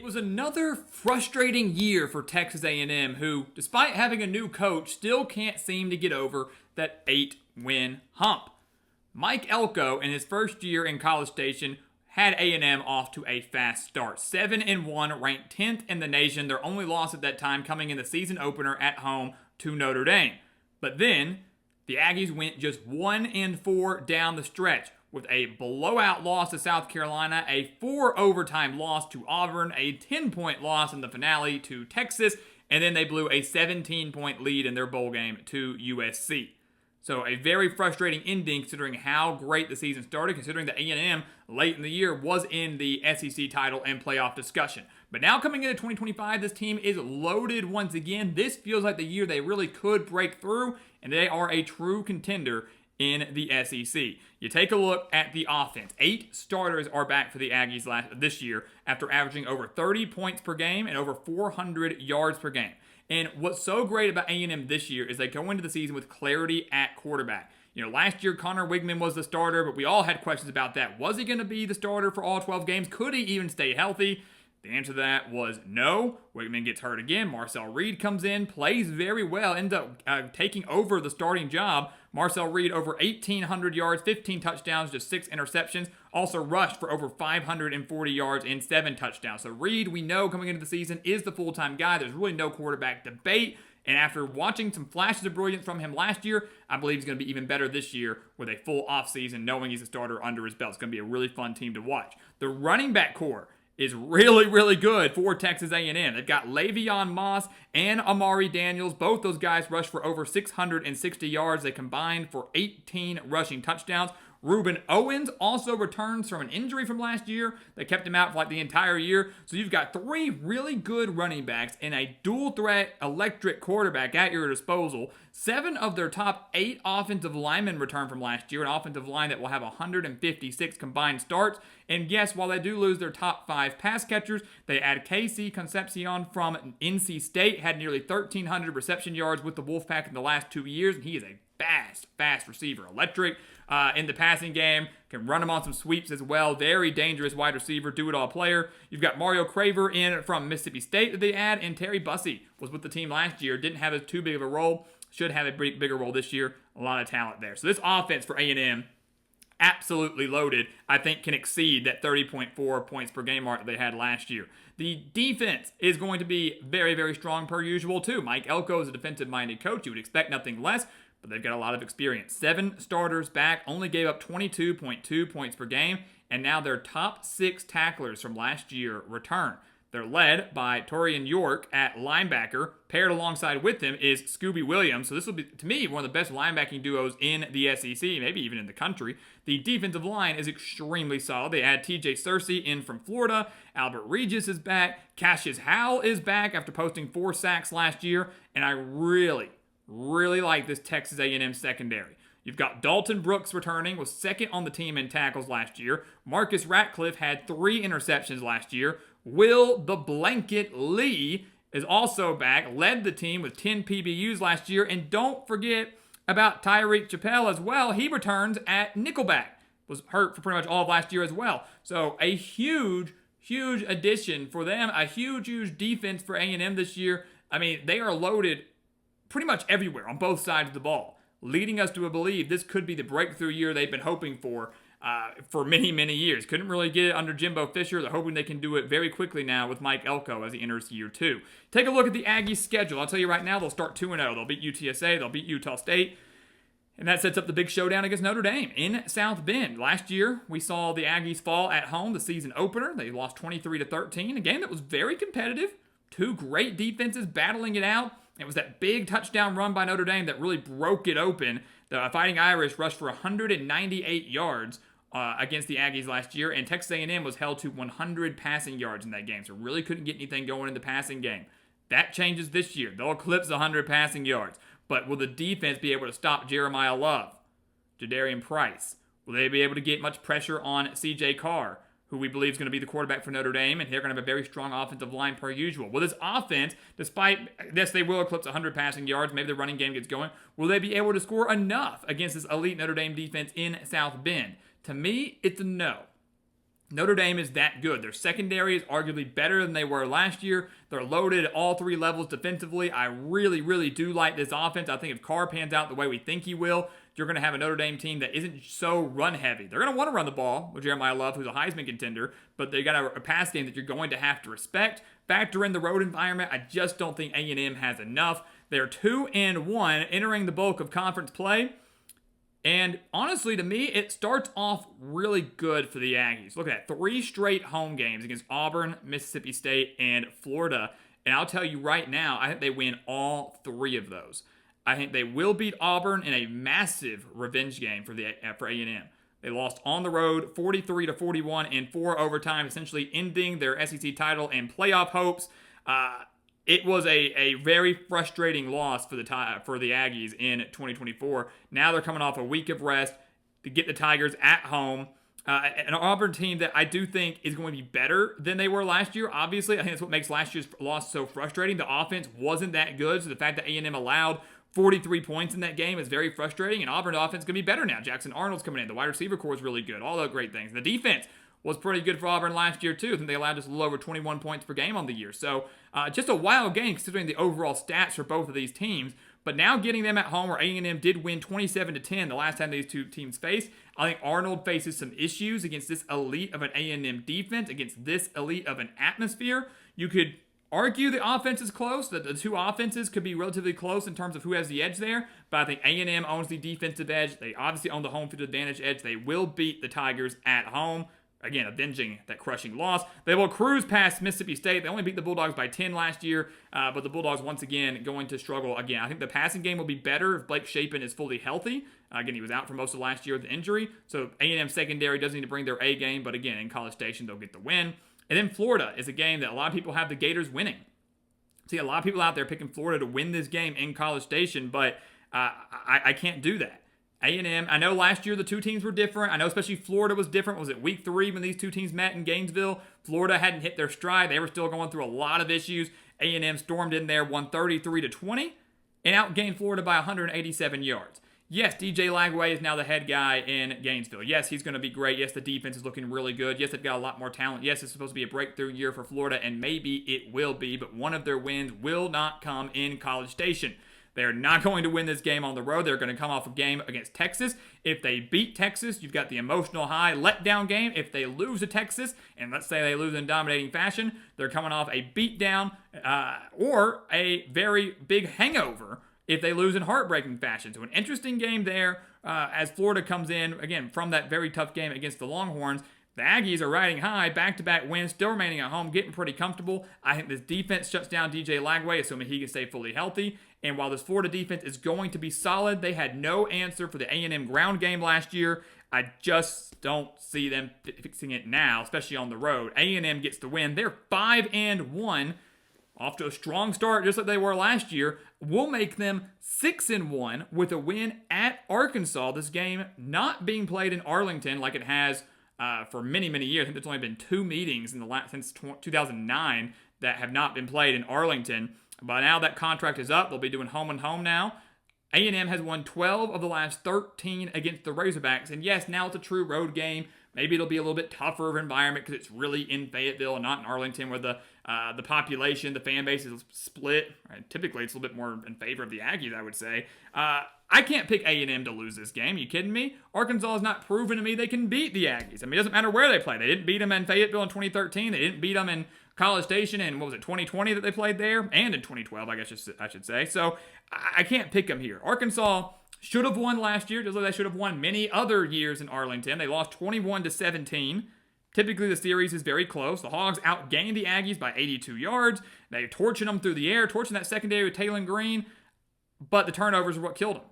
was another frustrating year for Texas A&M, who, despite having a new coach, still can't seem to get over that 8-win hump. Mike Elko, in his first year in College Station, had A&M off to a fast start. 7-1, ranked 10th in the nation. Their only loss at that time coming in the season opener at home to Notre Dame. But then, the Aggies went just 1-4 down the stretch, with a blowout loss to South Carolina, a 4-overtime loss to Auburn, a 10-point loss in the finale to Texas, and then they blew a 17-point lead in their bowl game to USC. So a very frustrating ending considering how great the season started, considering that A&M late in the year was in the SEC title and playoff discussion. But now coming into 2025, this team is loaded once again. This feels like the year they really could break through, and they are a true contender in the SEC. You take a look at the offense. 8 starters are back for the Aggies this year after averaging over 30 points per game and over 400 yards per game. And what's so great about A&M this year is they go into the season with clarity at quarterback. You know, last year Connor Wigman was the starter, but we all had questions about that. Was he going to be the starter for all 12 games? Could he even stay healthy? The answer to that was no. Wigman gets hurt again. Marcel Reed comes in, plays very well, ends up taking over the starting job. Marcel Reed over 1,800 yards, 15 touchdowns, just 6 interceptions. Also rushed for over 540 yards and 7 touchdowns. So Reed, we know coming into the season, is the full-time guy. There's really no quarterback debate. And after watching some flashes of brilliance from him last year, I believe he's going to be even better this year with a full offseason, knowing he's a starter under his belt. It's going to be a really fun team to watch. The running back core is really, really good for Texas A&M. They've got Le'Veon Moss and Amari Daniels. Both those guys rushed for over 660 yards. They combined for 18 rushing touchdowns. Reuben Owens also returns from an injury from last year that kept him out for like the entire year. So you've got 3 really good running backs and a dual-threat electric quarterback at your disposal. 7 of their top 8 offensive linemen return from last year, an offensive line that will have 156 combined starts. And yes, while they do lose their top 5 pass catchers, they add Casey Concepcion from NC State, had nearly 1,300 reception yards with the Wolfpack in the last 2 years, and he is a fast receiver. Electric in the passing game, can run him on some sweeps as well. Very dangerous wide receiver, do-it-all player. You've got Mario Craver in from Mississippi State that they add, and Terry Bussey was with the team last year. Didn't have as too big of a role. Should have a bigger role this year. A lot of talent there. So this offense for A&M, absolutely loaded, I think can exceed that 30.4 points per game mark that they had last year. The defense is going to be very, very strong per usual too. Mike Elko is a defensive-minded coach. You would expect nothing less, but they've got a lot of experience. 7 starters back, only gave up 22.2 points per game, and now their top 6 tacklers from last year return. They're led by Torian York at linebacker. Paired alongside with him is Scooby Williams. So this will be, to me, one of the best linebacking duos in the SEC, maybe even in the country. The defensive line is extremely solid. They add TJ Searcy in from Florida. Albert Regis is back. Cassius Howell is back after posting 4 sacks last year. And I really like this Texas A&M secondary. You've got Dalton Brooks returning, was second on the team in tackles last year. Marcus Ratcliffe had 3 interceptions last year. Will the Blanket Lee is also back, led the team with 10 PBUs last year. And don't forget about Tyreek Chappelle as well. He returns at nickelback. Was hurt for pretty much all of last year as well. So a huge addition for them. A huge defense for A&M this year. I mean, they are loaded pretty much everywhere on both sides of the ball, leading us to believe this could be the breakthrough year they've been hoping for many years. Couldn't really get it under Jimbo Fisher. They're hoping they can do it very quickly now with Mike Elko as he enters year 2. Take a look at the Aggies' schedule. I'll tell you right now, they'll start 2-0. They'll beat UTSA. They'll beat Utah State. And that sets up the big showdown against Notre Dame in South Bend. Last year, we saw the Aggies fall at home, the season opener. They lost 23-13, a game that was very competitive. 2 great defenses battling it out. It was that big touchdown run by Notre Dame that really broke it open. The Fighting Irish rushed for 198 yards against the Aggies last year, and Texas A&M was held to 100 passing yards in that game, so really couldn't get anything going in the passing game. That changes this year. They'll eclipse 100 passing yards. But will the defense be able to stop Jeremiah Love, Jadarian Price? Will they be able to get much pressure on C.J. Carr, who we believe is going to be the quarterback for Notre Dame, and they're going to have a very strong offensive line per usual. Will this offense, despite, yes, they will eclipse 100 passing yards, maybe the running game gets going, will they be able to score enough against this elite Notre Dame defense in South Bend? To me, it's a no. Notre Dame is that good. Their secondary is arguably better than they were last year. They're loaded at all three levels defensively. I really, really do like this offense. I think if Carr pans out the way we think he will, you're going to have a Notre Dame team that isn't so run heavy. They're going to want to run the ball with Jeremiah Love, who's a Heisman contender, but they got a pass game that you're going to have to respect. Factor in the road environment. I just don't think A&M has enough. They're 2-1 entering the bulk of conference play. And honestly, to me, it starts off really good for the Aggies. Look at that. 3 straight home games against Auburn, Mississippi State, and Florida. And I'll tell you right now, I think they win all 3 of those. I think they will beat Auburn in a massive revenge game for A&M. They lost on the road 43-41 in 4 overtime, essentially ending their SEC title and playoff hopes. It was a very frustrating loss for the Aggies in 2024. Now they're coming off a week of rest to get the Tigers at home. An Auburn team that I do think is going to be better than they were last year. Obviously, I think that's what makes last year's loss so frustrating. The offense wasn't that good, so the fact that A&M allowed 43 points in that game is very frustrating, and Auburn's offense is going to be better now. Jackson Arnold's coming in. The wide receiver core is really good. All those great things. The defense was pretty good for Auburn last year, too. I think they allowed just a little over 21 points per game on the year. So just a wild game considering the overall stats for both of these teams. But now getting them at home, where A&M did win 27-10 the last time these two teams faced, I think Arnold faces some issues against this elite of an A&M defense, against this elite of an atmosphere. You could argue the offense is close, that the two offenses could be relatively close in terms of who has the edge there, but I think A&M owns the defensive edge. They obviously own the home field advantage edge. They will beat the Tigers at home. Again, avenging that crushing loss. They will cruise past Mississippi State. They only beat the Bulldogs by 10 last year, but the Bulldogs, once again, going to struggle again. I think the passing game will be better if Blake Shapen is fully healthy. Again, he was out for most of last year with the injury, so A&M secondary doesn't need to bring their A game, but again, in College Station, they'll get the win. And then Florida is a game that a lot of people have the Gators winning. See, a lot of people out there picking Florida to win this game in College Station, but I can't do that. A&M, I know last year the two teams were different. I know especially Florida was different. Was it week 3 when these two teams met in Gainesville? Florida hadn't hit their stride. They were still going through a lot of issues. A&M stormed in there, won 33-20, and outgained Florida by 187 yards. Yes, DJ Lagway is now the head guy in Gainesville. Yes, he's going to be great. Yes, the defense is looking really good. Yes, they've got a lot more talent. Yes, it's supposed to be a breakthrough year for Florida, and maybe it will be, but one of their wins will not come in College Station. They're not going to win this game on the road. They're going to come off a game against Texas. If they beat Texas, you've got the emotional high letdown game. If they lose to Texas, and let's say they lose in dominating fashion, they're coming off a beatdown or a very big hangover if they lose in heartbreaking fashion. So an interesting game there as Florida comes in, again, from that very tough game against the Longhorns. The Aggies are riding high, back-to-back wins, still remaining at home, getting pretty comfortable. I think this defense shuts down DJ Lagway, assuming he can stay fully healthy. And while this Florida defense is going to be solid, they had no answer for the A&M ground game last year. I just don't see them fixing it now, especially on the road. A&M gets the win. They're 5-1, off to a strong start, just like they were last year. We'll make them 6-1 with a win at Arkansas. This game not being played in Arlington like it has for many, many years. I think there's only been 2 meetings since 2009 that have not been played in Arlington. But now that contract is up, they'll be doing home and home now. A&M has won 12 of the last 13 against the Razorbacks. And yes, now it's a true road game. Maybe it'll be a little bit tougher of an environment because it's really in Fayetteville and not in Arlington, where the population, the fan base is split. Right? Typically, it's a little bit more in favor of the Aggies, I would say. I can't pick A&M to lose this game. You kidding me? Arkansas has not proven to me they can beat the Aggies. I mean, it doesn't matter where they play. They didn't beat them in Fayetteville in 2013. They didn't beat them in College Station in, 2020 that they played there? And in 2012, I guess I should say. So I can't pick them here. Arkansas should have won last year, just like they should have won many other years in Arlington. They lost 21-17. Typically, the series is very close. The Hogs outgained the Aggies by 82 yards. They torching them through the air, torching that secondary with Taylor Green, but the turnovers are what killed them.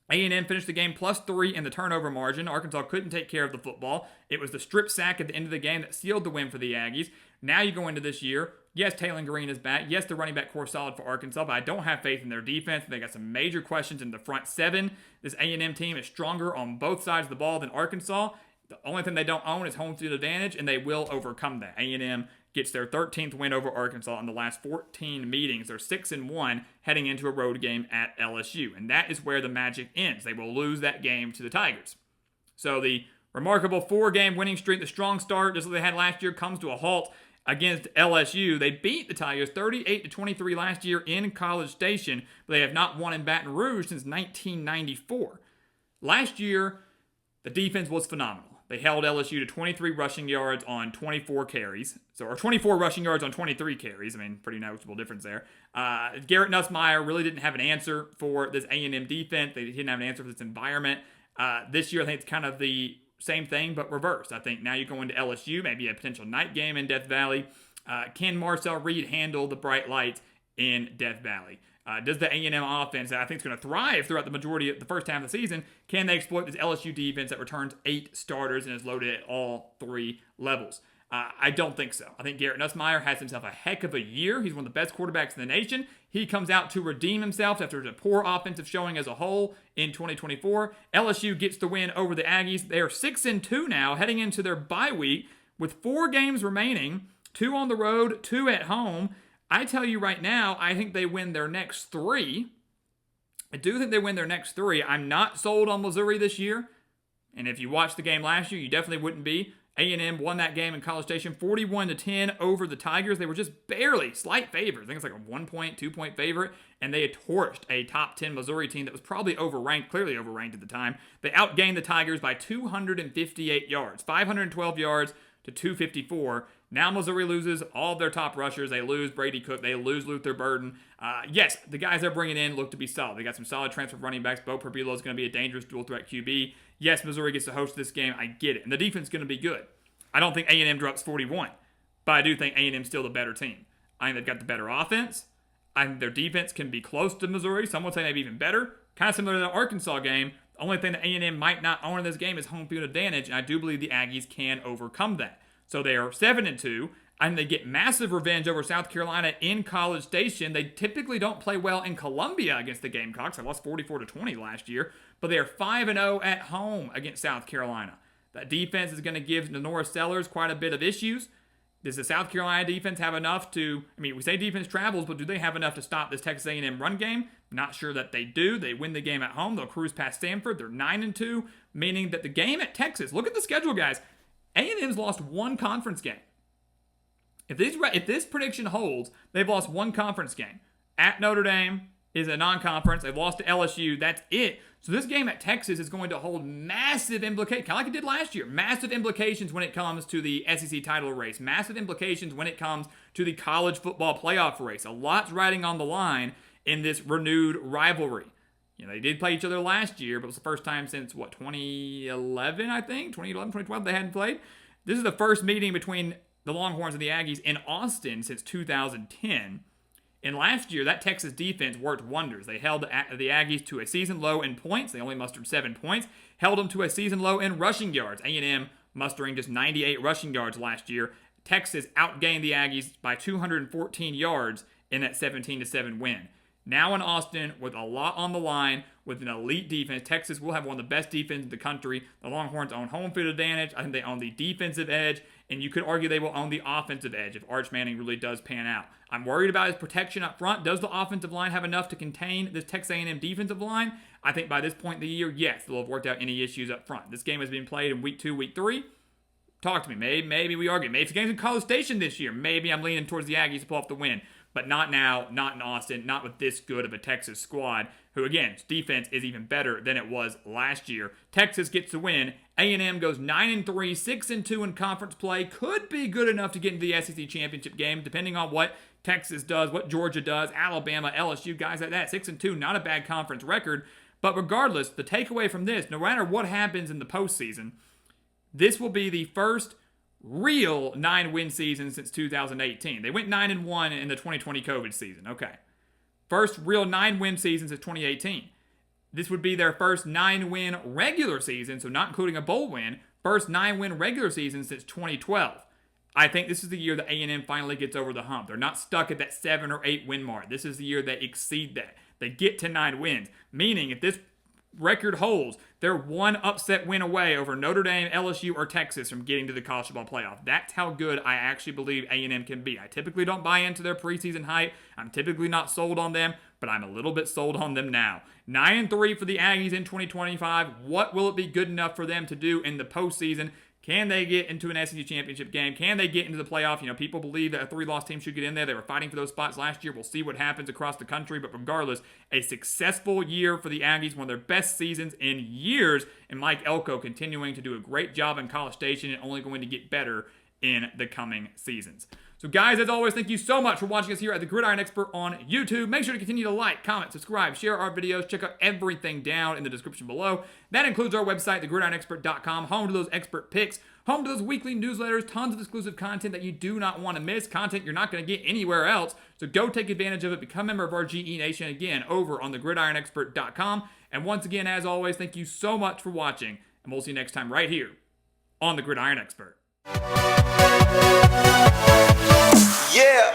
A&M finished the game +3 in the turnover margin. Arkansas couldn't take care of the football. It was the strip sack at the end of the game that sealed the win for the Aggies. Now you go into this year. Yes, Taylor Green is back. Yes, the running back core is solid for Arkansas, but I don't have faith in their defense. They got some major questions in the front 7. This A&M team is stronger on both sides of the ball than Arkansas. The only thing they don't own is home field advantage, and they will overcome that. A&M gets their 13th win over Arkansas in the last 14 meetings. They're 6-1 heading into a road game at LSU, and that is where the magic ends. They will lose that game to the Tigers. So the Remarkable 4-game winning streak. The strong start, just like they had last year, comes to a halt against LSU. They beat the Tigers 38-23 last year in College Station, but they have not won in Baton Rouge since 1994. Last year, the defense was phenomenal. They held LSU to 23 rushing yards on 24 carries. Or 24 rushing yards on 23 carries. I mean, pretty noticeable difference there. Garrett Nussmeier really didn't have an answer for this A&M defense. They didn't have an answer for this environment. This year, I think it's kind of the same thing, but reversed. I think now you go into LSU, maybe a potential night game in Death Valley. Can Marcel Reed handle the bright lights in Death Valley? Does the A&M offense, that I think is going to thrive throughout the majority of the first half of the season, can they exploit this LSU defense that returns 8 starters and is loaded at all 3 levels? I don't think so. I think Garrett Nussmeier has himself a heck of a year. He's one of the best quarterbacks in the nation. He comes out to redeem himself after a poor offensive showing as a whole in 2024. LSU gets the win over the Aggies. They are 6-2 now, heading into their bye week with 4 games remaining, 2 on the road, 2 at home. I tell you right now, I think they win their next 3. I do think they win their next 3. I'm not sold on Missouri this year. And if you watched the game last year, you definitely wouldn't be. A&M won that game in College Station 41-10 over the Tigers. They were just barely slight favorites. I think it's like a 1-point, 2-point favorite. And they had torched a top 10 Missouri team that was probably overranked, clearly overranked at the time. They outgained the Tigers by 258 yards, 512 yards to 254. Now Missouri loses all of their top rushers. They lose Brady Cook. They lose Luther Burden. Yes, the guys they're bringing in look to be solid. They got some solid transfer running backs. Bo Perbilo is going to be a dangerous dual threat QB. Yes, Missouri gets to host this game. I get it. And the defense is going to be good. I don't think A&M drops 41, but I do think A&M is still the better team. I think they've got the better offense. I think their defense can be close to Missouri. Some would say maybe even better. Kind of similar to the Arkansas game. The only thing that A&M might not own in this game is home field advantage, and I do believe the Aggies can overcome that. So they are 7-2. I think they get massive revenge over South Carolina in College Station. They typically don't play well in Columbia against the Gamecocks. They lost 44-20 last year. But they are 5-0 at home against South Carolina. That defense is going to give Lenora Sellers quite a bit of issues. Does the South Carolina defense have enough to, we say defense travels, but do they have enough to stop this Texas A&M run game? Not sure that they do. They win the game at home. They'll cruise past Stanford. They're 9-2, meaning that the game at Texas, look at the schedule, guys. A&M's lost 1 conference game. If this prediction holds, they've lost 1 conference game. At Notre Dame is a non-conference. They've lost to LSU. That's it. So this game at Texas is going to hold massive implications, kind of like it did last year. Massive implications when it comes to the SEC title race. Massive implications when it comes to the college football playoff race. A lot's riding on the line in this renewed rivalry. They did play each other last year, but it was the first time since, 2011, I think? 2011, 2012, they hadn't played. This is the first meeting between the Longhorns and the Aggies in Austin since 2010. And last year, that Texas defense worked wonders. They held the Aggies to a season low in points. They only mustered 7 points. Held them to a season low in rushing yards. A&M mustering just 98 rushing yards last year. Texas outgained the Aggies by 214 yards in that 17-7 win. Now in Austin, with a lot on the line, with an elite defense, Texas will have one of the best defenses in the country. The Longhorns own home field advantage. I think they own the defensive edge, and you could argue they will own the offensive edge if Arch Manning really does pan out. I'm worried about his protection up front. Does the offensive line have enough to contain this Texas A&M defensive line? I think by this point in the year, yes, they'll have worked out any issues up front. This game has been played in week 2, week 3. Talk to me. Maybe we argue. Maybe if the game's in College Station this year, maybe I'm leaning towards the Aggies to pull off the win. But not now, not in Austin, not with this good of a Texas squad, who, again, defense is even better than it was last year. Texas gets the win. A&M goes 9-3, 6-2 in conference play. Could be good enough to get into the SEC championship game, depending on what Texas does, what Georgia does, Alabama, LSU, guys like that. 6-2, not a bad conference record. But regardless, the takeaway from this, no matter what happens in the postseason, this will be the first real 9-win season since 2018. They went 9-1 in the 2020 COVID season. Okay. First real 9-win season since 2018. This would be their first 9-win regular season, so not including a bowl win. First 9-win regular season since 2012. I think this is the year that A&M finally gets over the hump. They're not stuck at that 7 or 8 win mark. This is the year they exceed that. They get to 9 wins. Meaning, if this record holds, they're 1 upset win away over Notre Dame, LSU, or Texas from getting to the college football playoff. That's how good I actually believe A&M can be. I typically don't buy into their preseason hype. I'm typically not sold on them, but but I'm a little bit sold on them now. 9-3 for the Aggies in 2025. What will it be good enough for them to do in the postseason? Can they get into an SEC championship game? Can they get into the playoff? You know, people believe that a 3-loss team should get in there. They were fighting for those spots last year. We'll see what happens across the country. But regardless, a successful year for the Aggies, one of their best seasons in years. And Mike Elko continuing to do a great job in College Station and only going to get better in the coming seasons. So guys, as always, thank you so much for watching us here at the Gridiron Expert on YouTube. Make sure to continue to like, comment, subscribe, share our videos. Check out everything down in the description below. That includes our website, thegridironexpert.com, home to those expert picks, home to those weekly newsletters, tons of exclusive content that you do not want to miss, content you're not going to get anywhere else. So go take advantage of it. Become a member of our GE Nation again over on thegridironexpert.com. And once again, as always, thank you so much for watching, and we'll see you next time right here on the Gridiron Expert. Yeah.